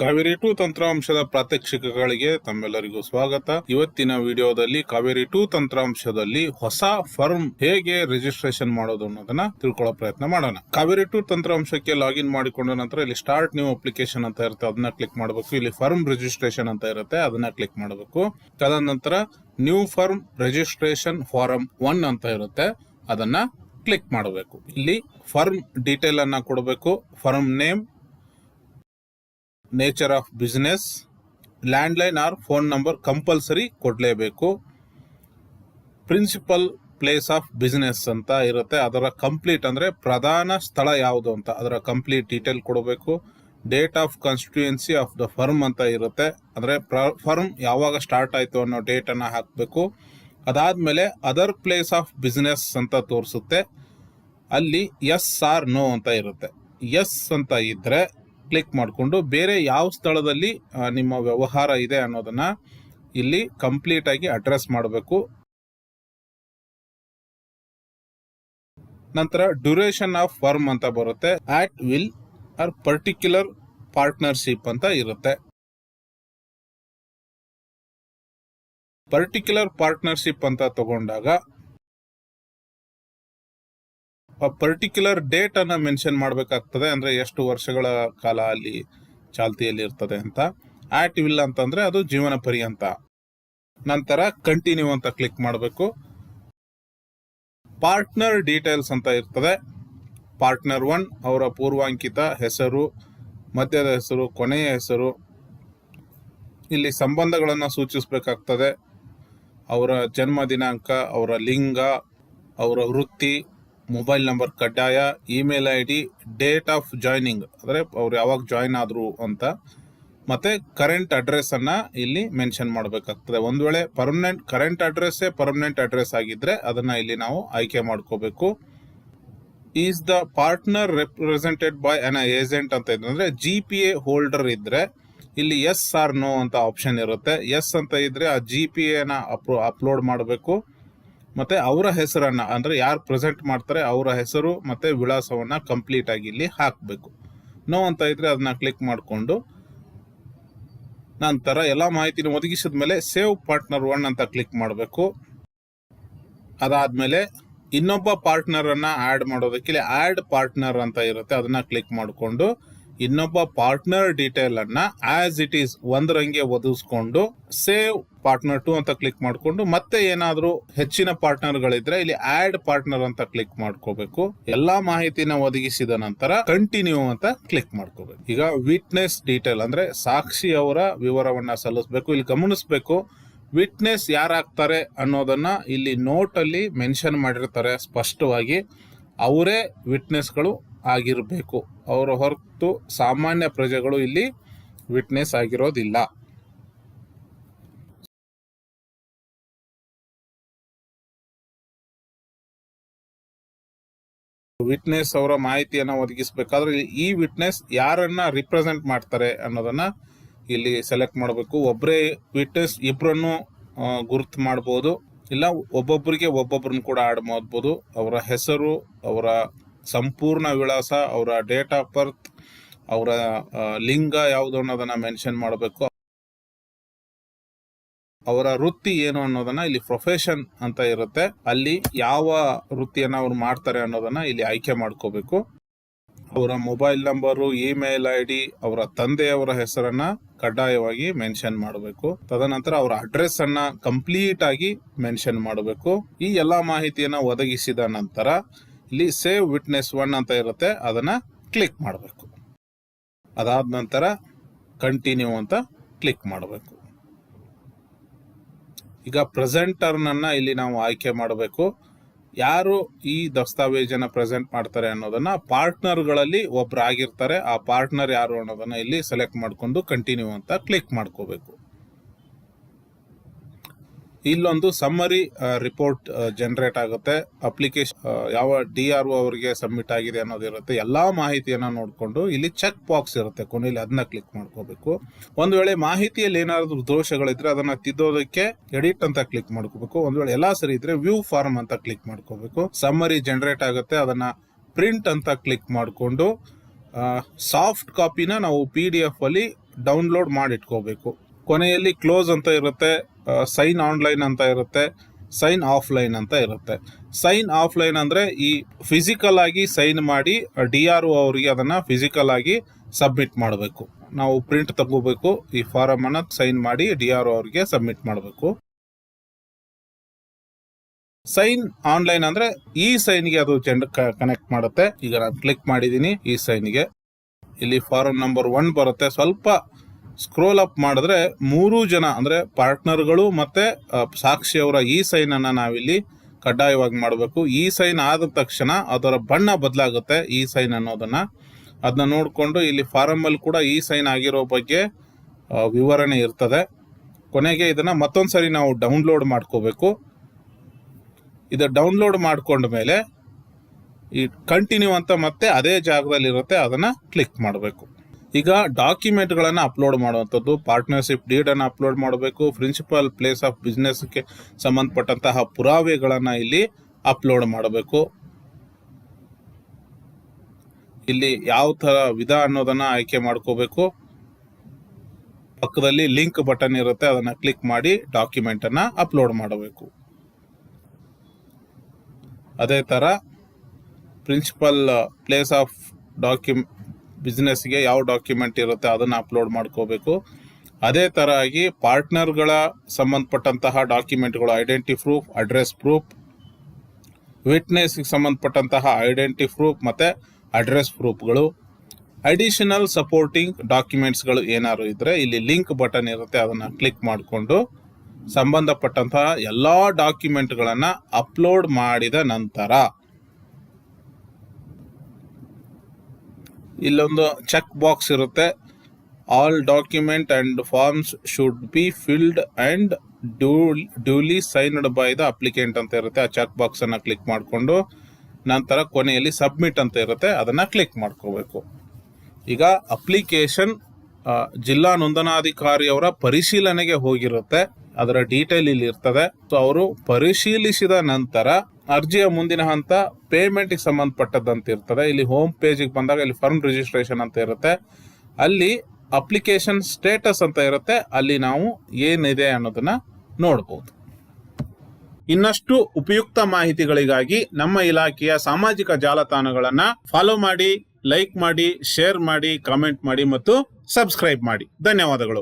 ಕಾವೇರಿ 2 ತಂತ್ರಾಂಶದ ಪ್ರಾತ್ಯಕ್ಷಿಕೆಗಳಿಗೆ ತಮ್ಮೆಲ್ಲರಿಗೂ ಸ್ವಾಗತ. ಇವತ್ತಿನ ವಿಡಿಯೋದಲ್ಲಿ ಕಾವೇರಿ 2 ತಂತ್ರಾಂಶದಲ್ಲಿ ಹೊಸ ಫರ್ಮ್ ಹೇಗೆ ರಿಜಿಸ್ಟ್ರೇಷನ್ ಮಾಡೋದು ಅನ್ನೋದನ್ನ ತಿಳ್ಕೊಳ್ಳೋ ಪ್ರಯತ್ನ ಮಾಡೋಣ. ಕಾವೇರಿ 2 ತಂತ್ರಾಂಶಕ್ಕೆ ಲಾಗಿನ್ ಮಾಡಿಕೊಂಡ ನಂತರ ಇಲ್ಲಿ ಸ್ಟಾರ್ಟ್ ನ್ಯೂ ಅಪ್ಲಿಕೇಶನ್ ಅಂತ ಇರುತ್ತೆ, ಅದನ್ನ ಕ್ಲಿಕ್ ಮಾಡಬೇಕು. ಇಲ್ಲಿ ಫರ್ಮ್ ರಿಜಿಸ್ಟ್ರೇಷನ್ ಅಂತ ಇರುತ್ತೆ, ಅದನ್ನ ಕ್ಲಿಕ್ ಮಾಡಬೇಕು. ತದನಂತರ ನ್ಯೂ ಫರ್ಮ್ ರಿಜಿಸ್ಟ್ರೇಷನ್ ಫಾರಂ 1 ಅಂತ ಇರುತ್ತೆ, ಅದನ್ನ ಕ್ಲಿಕ್ ಮಾಡಬೇಕು. ಇಲ್ಲಿ ಫರ್ಮ್ ಡೀಟೇಲ್ ಅನ್ನ ಕೊಡಬೇಕು. Firm name, nature of business, landline or phone number compulsory ಕೊಡಲೇಬೇಕು. ಪ್ರಿನ್ಸಿಪಲ್ ಪ್ಲೇಸ್ ಆಫ್ ಬಿಸ್ನೆಸ್ ಅಂತ ಇರುತ್ತೆ, ಅದರ ಕಂಪ್ಲೀಟ್ ಅಂದರೆ ಪ್ರಧಾನ ಸ್ಥಳ ಯಾವುದು ಅಂತ ಅದರ ಕಂಪ್ಲೀಟ್ ಡೀಟೇಲ್ ಕೊಡಬೇಕು. Date of constituency of the firm ಅಂತ ಇರುತ್ತೆ, ಅಂದರೆ ಫರ್ಮ್ ಯಾವಾಗ ಸ್ಟಾರ್ಟ್ ಆಯಿತು ಅನ್ನೋ ಡೇಟನ್ನು ಹಾಕಬೇಕು. ಅದಾದಮೇಲೆ ಅದರ್ ಪ್ಲೇಸ್ ಆಫ್ ಬಿಸ್ನೆಸ್ ಅಂತ ತೋರಿಸುತ್ತೆ, ಅಲ್ಲಿ ಎಸ್ ಆರ್ ನೋ ಅಂತ ಇರುತ್ತೆ. ಎಸ್ ಅಂತ ಇದ್ದರೆ ಕ್ಲಿಕ್ ಮಾಡಿಕೊಂಡು ಬೇರೆ ಯಾವ ಸ್ಥಳದಲ್ಲಿ ನಿಮ್ಮ ವ್ಯವಹಾರ ಇದೆ ಅನ್ನೋದನ್ನ ಇಲ್ಲಿ ಕಂಪ್ಲೀಟ್ ಆಗಿ ಅಡ್ರೆಸ್ ಮಾಡಬೇಕು. ನಂತರ ಡ್ಯೂರೇಷನ್ ಆಫ್ ಫರ್ಮ್ ಅಂತ ಬರುತ್ತೆ, ಆಟ್ ವಿಲ್ ಆರ್ ಪರ್ಟಿಕ್ಯುಲರ್ ಪಾರ್ಟ್ನರ್ಶಿಪ್ ಅಂತ ಇರುತ್ತೆ. ಪರ್ಟಿಕ್ಯುಲರ್ ಪಾರ್ಟ್ನರ್ಶಿಪ್ ಅಂತ ತಗೊಂಡಾಗ ಪರ್ಟಿಕ್ಯುಲರ್ ಡೇಟ್ ಅನ್ನ ಮೆನ್ಷನ್ ಮಾಡಬೇಕಾಗ್ತದೆ, ಅಂದ್ರೆ ಎಷ್ಟು ವರ್ಷಗಳ ಕಾಲ ಅಲ್ಲಿ ಚಾಲ್ತಿಯಲ್ಲಿ ಇರ್ತದೆ ಅಂತ. ಆಟ್ ವಿಲ್ ಅಂತಂದ್ರೆ ಅದು ಜೀವನ ಪರ್ಯಂತ. ನಂತರ ಕಂಟಿನ್ಯೂ ಅಂತ ಕ್ಲಿಕ್ ಮಾಡಬೇಕು. ಪಾರ್ಟ್ನರ್ ಡೀಟೇಲ್ಸ್ ಅಂತ ಇರ್ತದೆ. ಪಾರ್ಟ್ನರ್ 1 ಅವರ ಪೂರ್ವಾಂಕಿತ ಹೆಸರು, ಮಧ್ಯದ ಹೆಸರು, ಕೊನೆಯ ಹೆಸರು. ಇಲ್ಲಿ ಸಂಬಂಧಗಳನ್ನು ಸೂಚಿಸಬೇಕಾಗ್ತದೆ. ಅವರ ಜನ್ಮ ದಿನಾಂಕ, ಅವರ ಲಿಂಗ, ಅವರ ವೃತ್ತಿ, ಮೊಬೈಲ್ ನಂಬರ್ ಕಡ್ಡಾಯ, email I D, date of joining ಅಂದರೆ ಅವ್ರು ಯಾವಾಗ ಜಾಯ್ನ್ ಆದ್ರು ಅಂತ, ಮತ್ತೆ ಕರೆಂಟ್ ಅಡ್ರೆಸ್ ಅನ್ನ ಇಲ್ಲಿ ಮೆನ್ಷನ್ ಮಾಡಬೇಕಾಗ್ತದೆ. ಒಂದು ವೇಳೆ ಕರೆಂಟ್ ಅಡ್ರೆಸ್ಸೇ ಪರ್ಮನೆಂಟ್ ಅಡ್ರೆಸ್ ಆಗಿದ್ರೆ ಅದನ್ನ ಇಲ್ಲಿ ನಾವು ಆಯ್ಕೆ ಮಾಡ್ಕೋಬೇಕು. Is the partner represented by an agent ಅಂತ ಇದ್ರೆ, ಅಂದ್ರೆ GPA ಹೋಲ್ಡರ್ ಇದ್ರೆ ಇಲ್ಲಿ ಎಸ್ ಆರ್ ನೋ ಅಂತ ಆಪ್ಷನ್ ಇರುತ್ತೆ. ಎಸ್ ಅಂತ ಇದ್ರೆ ಆ GPA ನ ಅಪ್ಲೋಡ್ ಮಾಡಬೇಕು. ಮತ್ತೆ ಅವರ ಹೆಸರನ್ನ ಅಂದ್ರೆ ಯಾರು ಪ್ರೆಸೆಂಟ್ ಮಾಡ್ತಾರೆ ಅವರ ಹೆಸರು ಮತ್ತೆ ವಿಳಾಸವನ್ನ ಕಂಪ್ಲೀಟ್ ಆಗಿ ಇಲ್ಲಿ ಹಾಕಬೇಕು. ನೋ ಅಂತ ಇದ್ರೆ ಅದನ್ನ ಕ್ಲಿಕ್ ಮಾಡಿಕೊಂಡು ನಂತರ ಎಲ್ಲ ಮಾಹಿತಿನ ಒದಗಿಸಿದ ಮೇಲೆ ಸೇವ್ ಪಾರ್ಟ್ನರ್ 1 ಅಂತ ಕ್ಲಿಕ್ ಮಾಡಬೇಕು. ಅದಾದ್ಮೇಲೆ ಇನ್ನೊಬ್ಬ ಪಾರ್ಟ್ನರ್ ಅನ್ನ ಆಡ್ ಮಾಡೋದಕ್ಕೆ ಇಲ್ಲಿ ಆಡ್ ಪಾರ್ಟ್ನರ್ ಅಂತ ಇರುತ್ತೆ, ಅದನ್ನ ಕ್ಲಿಕ್ ಮಾಡಿಕೊಂಡು ಇನ್ನೊಬ್ಬ ಪಾರ್ಟ್ನರ್ ಡೀಟೇಲ್ ಅನ್ನ ಆಸ್ ಇಟ್ ಈಸ್ ಒಂದರಂಗೆ ಒದಗಿಸ್ಕೊಂಡು ಸೇವ್ ಪಾರ್ಟ್ನರ್ 2 ಅಂತ ಕ್ಲಿಕ್ ಮಾಡಿಕೊಂಡು ಮತ್ತೆ ಏನಾದ್ರೂ ಹೆಚ್ಚಿನ ಪಾರ್ಟ್ನರ್ ಗಳಿದ್ರೆ ಇಲ್ಲಿ ಆಡ್ ಪಾರ್ಟ್ನರ್ ಅಂತ ಕ್ಲಿಕ್ ಮಾಡ್ಕೋಬೇಕು. ಎಲ್ಲಾ ಮಾಹಿತಿನ ಒದಗಿಸಿದ ನಂತರ ಕಂಟಿನ್ಯೂ ಅಂತ ಕ್ಲಿಕ್ ಮಾಡ್ಕೋಬೇಕು. ಈಗ ವಿಟ್ನೆಸ್ ಡೀಟೇಲ್ ಅಂದ್ರೆ ಸಾಕ್ಷಿ ಅವರ ವಿವರವನ್ನ ಸಲ್ಲಿಸಬೇಕು. ಇಲ್ಲಿ ಗಮನಿಸಬೇಕು, ವಿಟ್ನೆಸ್ ಯಾರಾಗ್ತಾರೆ ಅನ್ನೋದನ್ನ ಇಲ್ಲಿ ನೋಟ್ ಅಲ್ಲಿ ಮೆನ್ಷನ್ ಮಾಡಿರ್ತಾರೆ ಸ್ಪಷ್ಟವಾಗಿ. ಅವರೇ ವಿಟ್ನೆಸ್ಗಳು ಆಗಿರಬೇಕು, ಅವರ ಹೊರತು ಸಾಮಾನ್ಯ ಪ್ರಜೆಗಳು ಇಲ್ಲಿ ವಿಟ್ನೆಸ್ ಆಗಿರೋದಿಲ್ಲ. ವಿಟ್ನೆಸ್ ಅವರ ಮಾಹಿತಿಯನ್ನ ಒದಗಿಸಬೇಕಾದ್ರೆ ಈ ವಿಟ್ನೆಸ್ ಯಾರನ್ನ ರಿಪ್ರೆಸೆಂಟ್ ಮಾಡ್ತಾರೆ ಅನ್ನೋದನ್ನ ಇಲ್ಲಿ ಸೆಲೆಕ್ಟ್ ಮಾಡಬೇಕು. ಒಬ್ಬರೇ ವಿಟ್ನೆಸ್ ಇಬ್ಬರನ್ನು ಗುರುತು ಮಾಡಬಹುದು, ಇಲ್ಲ ಒಬ್ಬೊಬ್ಬರನ್ನ ಕೂಡ ಆಡ್ ಮಾಡಬಹುದು. ಅವರ ಹೆಸರು, ಅವರ ಸಂಪೂರ್ಣ ವಿಳಾಸ, ಅವರ ಡೇಟ್ ಆಫ್ ಬರ್ತ್, ಅವರ ಲಿಂಗ ಯಾವುದು ಅನ್ನೋದನ್ನ ಮೆನ್ಷನ್ ಮಾಡಬೇಕು. ಅವರ ವೃತ್ತಿ ಏನು ಅನ್ನೋದನ್ನ ಇಲ್ಲಿ ಪ್ರೊಫೆಷನ್ ಅಂತ ಇರುತ್ತೆ, ಅಲ್ಲಿ ಯಾವ ವೃತ್ತಿಯನ್ನ ಅವ್ರು ಮಾಡ್ತಾರೆ ಅನ್ನೋದನ್ನ ಇಲ್ಲಿ ಆಯ್ಕೆ ಮಾಡ್ಕೋಬೇಕು. ಅವರ mobile number, email I D, ಅವರ ತಂದೆಯವರ ಹೆಸರನ್ನ ಕಡ್ಡಾಯವಾಗಿ ಮೆನ್ಷನ್ ಮಾಡಬೇಕು. ತದನಂತರ ಅವರ ಅಡ್ರೆಸ್ ಅನ್ನ ಕಂಪ್ಲೀಟ್ ಆಗಿ ಮೆನ್ಷನ್ ಮಾಡಬೇಕು. ಈ ಎಲ್ಲಾ ಮಾಹಿತಿಯನ್ನ ಒದಗಿಸಿದ ನಂತರ ಇಲ್ಲಿ ಸೇವ್ ವಿಟ್ನೆಸ್ 1 ಅಂತ ಇರುತ್ತೆ, ಅದನ್ನ ಕ್ಲಿಕ್ ಮಾಡಬೇಕು. ಅದಾದ ನಂತರ ಕಂಟಿನ್ಯೂ ಅಂತ ಕ್ಲಿಕ್ ಮಾಡಬೇಕು. ಈಗ ಪ್ರೆಸೆಂಟರ್ನನ್ನ ಇಲ್ಲಿ ನಾವು ಆಯ್ಕೆ ಮಾಡಬೇಕು. ಯಾರು ಈ ದಸ್ತಾವೇಜನ್ನ ಪ್ರೆಸೆಂಟ್ ಮಾಡ್ತಾರೆ ಅನ್ನೋದನ್ನ ಪಾರ್ಟ್ನರ್ಗಳಲ್ಲಿ ಒಬ್ಬರಾಗಿರ್ತಾರೆ, ಆ ಪಾರ್ಟ್ನರ್ ಯಾರು ಅನ್ನೋದನ್ನ ಇಲ್ಲಿ ಸೆಲೆಕ್ಟ್ ಮಾಡಿಕೊಂಡು ಕಂಟಿನ್ಯೂ ಅಂತ ಕ್ಲಿಕ್ ಮಾಡ್ಕೋಬೇಕು. ಇಲ್ಲೊಂದು ಸಮ್ಮರಿ ರಿಪೋರ್ಟ್ ಜನರೇಟ್ ಆಗುತ್ತೆ. ಅಪ್ಲಿಕೇಶನ್ ಯಾವ DRO ಅವರಿಗೆ ಸಬ್ಮಿಟ್ ಆಗಿದೆ ಅನ್ನೋದಿರುತ್ತೆ. ಎಲ್ಲಾ ಮಾಹಿತಿಯನ್ನ ನೋಡಿಕೊಂಡು ಇಲ್ಲಿ ಚೆಕ್ ಬಾಕ್ಸ್ ಇರುತ್ತೆ ಕೊನೆಯಲ್ಲಿ, ಅದನ್ನ ಕ್ಲಿಕ್ ಮಾಡ್ಕೋಬೇಕು. ಒಂದು ವೇಳೆ ಮಾಹಿತಿಯಲ್ಲಿ ಏನಾದ್ರು ದೋಷಗಳಿದ್ರೆ ಅದನ್ನ ತಿದ್ದೋದಕ್ಕೆ ಎಡಿಟ್ ಅಂತ ಕ್ಲಿಕ್ ಮಾಡ್ಕೋಬೇಕು. ಒಂದು ವೇಳೆ ಎಲ್ಲಾ ಸರಿ ಇದ್ರೆ ವ್ಯೂ ಫಾರ್ಮ್ ಅಂತ ಕ್ಲಿಕ್ ಮಾಡ್ಕೋಬೇಕು. ಸಮ್ಮರಿ ಜನರೇಟ್ ಆಗುತ್ತೆ, ಅದನ್ನ ಪ್ರಿಂಟ್ ಅಂತ ಕ್ಲಿಕ್ ಮಾಡಿಕೊಂಡು ಸಾಫ್ಟ್ ಕಾಪಿನ ನಾವು PDF ಅಲ್ಲಿ ಡೌನ್ಲೋಡ್ ಮಾಡಿಟ್ಕೋಬೇಕು. ಕೊನೆಯಲ್ಲಿ ಕ್ಲೋಸ್ ಅಂತ ಇರುತ್ತೆ, ಸೈನ್ ಆನ್ಲೈನ್ ಅಂತ ಇರುತ್ತೆ, ಸೈನ್ ಆಫ್ಲೈನ್ ಅಂತ ಇರುತ್ತೆ. ಸೈನ್ ಆಫ್ಲೈನ್ ಅಂದರೆ ಈ ಫಿಸಿಕಲ್ ಆಗಿ ಸೈನ್ ಮಾಡಿ DRO ಅವರಿಗೆ ಅದನ್ನು ಫಿಸಿಕಲ್ ಆಗಿ ಸಬ್ಮಿಟ್ ಮಾಡಬೇಕು. ನಾವು ಪ್ರಿಂಟ್ ತಗೋಬೇಕು, ಈ ಫಾರಮ್ ಅನ್ನು ಸೈನ್ ಮಾಡಿ DRO ಅವರಿಗೆ ಸಬ್ಮಿಟ್ ಮಾಡಬೇಕು. ಸೈನ್ ಆನ್ಲೈನ್ ಅಂದ್ರೆ ಈ ಸೈನ್ಗೆ ಅದು ಕನೆಕ್ಟ್ ಮಾಡುತ್ತೆ. ಈಗ ನಾನು ಕ್ಲಿಕ್ ಮಾಡಿದ್ದೀನಿ ಈ ಸೈನ್ಗೆ. ಇಲ್ಲಿ ಫಾರಂ ನಂಬರ್ 1 ಬರುತ್ತೆ. ಸ್ವಲ್ಪ ಸ್ಕ್ರೋಲ್ ಅಪ್ ಮಾಡಿದ್ರೆ 3 ಜನ ಅಂದ್ರೆ ಪಾರ್ಟ್ನರ್ಗಳು ಮತ್ತೆ ಸಾಕ್ಷಿಯವರ ಈ ಸೈನ್ ಅನ್ನ ನಾವಿಲ್ಲಿ ಕಡ್ಡಾಯವಾಗಿ ಮಾಡಬೇಕು. ಈ ಸೈನ್ ಆದ ತಕ್ಷಣ ಅದರ ಬಣ್ಣ ಬದಲಾಗುತ್ತೆ. ಈ ಸೈನ್ ಅದನ್ನ ನೋಡಿಕೊಂಡು ಇಲ್ಲಿ ಫಾರಂ ಅಲ್ಲಿ ಕೂಡ ಈ ಸೈನ್ ಆಗಿರೋ ಬಗ್ಗೆ ವಿವರಣೆ ಇರ್ತದೆ. ಕೊನೆಗೆ ಇದನ್ನ ಮತ್ತೊಂದ್ಸರಿ ನಾವು ಡೌನ್ಲೋಡ್ ಮಾಡ್ಕೋಬೇಕು. ಇದು ಡೌನ್ಲೋಡ್ ಮಾಡ್ಕೊಂಡ ಮೇಲೆ ಈ ಕಂಟಿನ್ಯೂ ಅಂತ ಮತ್ತೆ ಅದೇ ಜಾಗದಲ್ಲಿ ಇರುತ್ತೆ, ಅದನ್ನ ಕ್ಲಿಕ್ ಮಾಡಬೇಕು. ಈಗ ಡಾಕ್ಯುಮೆಂಟ್ಗಳನ್ನು ಅಪ್ಲೋಡ್ ಮಾಡುವಂಥದ್ದು, ಪಾರ್ಟ್ನರ್ಶಿಪ್ ಡೀಡ್ ಅನ್ನು ಅಪ್ಲೋಡ್ ಮಾಡಬೇಕು. ಪ್ರಿನ್ಸಿಪಲ್ ಪ್ಲೇಸ್ ಆಫ್ ಬಿಸ್ನೆಸ್ಗೆ ಸಂಬಂಧಪಟ್ಟಂತಹ ಪುರಾವೆಗಳನ್ನು ಇಲ್ಲಿ ಅಪ್ಲೋಡ್ ಮಾಡಬೇಕು. ಇಲ್ಲಿ ಯಾವ ಥರ ವಿಧ ಅನ್ನೋದನ್ನ ಆಯ್ಕೆ ಮಾಡ್ಕೋಬೇಕು. ಪಕ್ಕದಲ್ಲಿ ಲಿಂಕ್ ಬಟನ್ ಇರುತ್ತೆ, ಅದನ್ನ ಕ್ಲಿಕ್ ಮಾಡಿ ಡಾಕ್ಯುಮೆಂಟ್ ಅನ್ನ ಅಪ್ಲೋಡ್ ಮಾಡಬೇಕು. ಅದೇ ಥರ ಪ್ರಿನ್ಸಿಪಲ್ ಪ್ಲೇಸ್ ಆಫ್ ಬಿಸ್ನೆಸ್ಗೆ ಯಾವ ಡಾಕ್ಯುಮೆಂಟ್ ಇರುತ್ತೆ ಅದನ್ನು ಅಪ್ಲೋಡ್ ಮಾಡ್ಕೋಬೇಕು. ಅದೇ ಥರ ಆಗಿ ಪಾರ್ಟ್ನರ್ಗಳ ಸಂಬಂಧಪಟ್ಟಂತಹ ಡಾಕ್ಯುಮೆಂಟ್ಗಳು, ಐಡೆಂಟಿ ಪ್ರೂಫ್, ಅಡ್ರೆಸ್ ಪ್ರೂಫ್, ವಿಟ್ನೆಸ್ಗೆ ಸಂಬಂಧಪಟ್ಟಂತಹ ಐಡೆಂಟಿ ಪ್ರೂಫ್ ಮತ್ತು ಅಡ್ರೆಸ್ ಪ್ರೂಫ್ಗಳು, ಅಡಿಷನಲ್ ಸಪೋರ್ಟಿಂಗ್ ಡಾಕ್ಯುಮೆಂಟ್ಸ್ಗಳು ಏನಾದ್ರು ಇದ್ದರೆ ಇಲ್ಲಿ ಲಿಂಕ್ ಬಟನ್ ಇರುತ್ತೆ, ಅದನ್ನು ಕ್ಲಿಕ್ ಮಾಡಿಕೊಂಡು ಸಂಬಂಧಪಟ್ಟಂತಹ ಎಲ್ಲ ಡಾಕ್ಯುಮೆಂಟ್ಗಳನ್ನು ಅಪ್ಲೋಡ್ ಮಾಡಿದ ನಂತರ ಇಲ್ಲೊಂದು ಚೆಕ್ ಬಾಕ್ಸ್ ಇರುತ್ತೆ. All document and forms should be filled and duly signed by the applicant ಅಂತ ಇರುತ್ತೆ. ಆ ಚೆಕ್ ಬಾಕ್ಸ್ ಅನ್ನ ಕ್ಲಿಕ್ ಮಾಡಿಕೊಂಡು ನಂತರ ಕೊನೆಯಲ್ಲಿ ಸಬ್ಮಿಟ್ ಅಂತ ಇರುತ್ತೆ, ಅದನ್ನ ಕ್ಲಿಕ್ ಮಾಡ್ಕೋಬೇಕು. ಈಗ ಅಪ್ಲಿಕೇಶನ್ ಜಿಲ್ಲಾ ನೋಂದಣಾಧಿಕಾರಿಯವರ ಪರಿಶೀಲನೆಗೆ ಹೋಗಿರುತ್ತೆ, ಅದರ ಡೀಟೇಲ್ ಇಲ್ಲಿ ಇರ್ತದೆ. ಸೊ ಅವರು ಪರಿಶೀಲಿಸಿದ ನಂತರ ಅರ್ಜಿಯ ಮುಂದಿನ ಹಂತ ಪೇಮೆಂಟ್ಗೆ ಸಂಬಂಧಪಟ್ಟದ್ದಂತ ಇರ್ತದೆ. ಇಲ್ಲಿ ಹೋಮ್ ಪೇಜಿಗೆ ಬಂದಾಗ ಇಲ್ಲಿ ಫರ್ಮ್ ರಿಜಿಸ್ಟ್ರೇಷನ್ ಅಂತ ಇರುತ್ತೆ, ಅಲ್ಲಿ ಅಪ್ಲಿಕೇಶನ್ ಸ್ಟೇಟಸ್ ಅಂತ ಇರುತ್ತೆ, ಅಲ್ಲಿ ನಾವು ಏನಿದೆ ಅನ್ನೋದನ್ನ ನೋಡಬಹುದು. ಇನ್ನಷ್ಟು ಉಪಯುಕ್ತ ಮಾಹಿತಿಗಳಿಗಾಗಿ ನಮ್ಮ ಇಲಾಖೆಯ ಸಾಮಾಜಿಕ ಜಾಲತಾಣಗಳನ್ನ ಫಾಲೋ ಮಾಡಿ, ಲೈಕ್ ಮಾಡಿ, ಶೇರ್ ಮಾಡಿ, ಕಾಮೆಂಟ್ ಮಾಡಿ ಮತ್ತು ಸಬ್ಸ್ಕ್ರೈಬ್ ಮಾಡಿ. ಧನ್ಯವಾದಗಳು.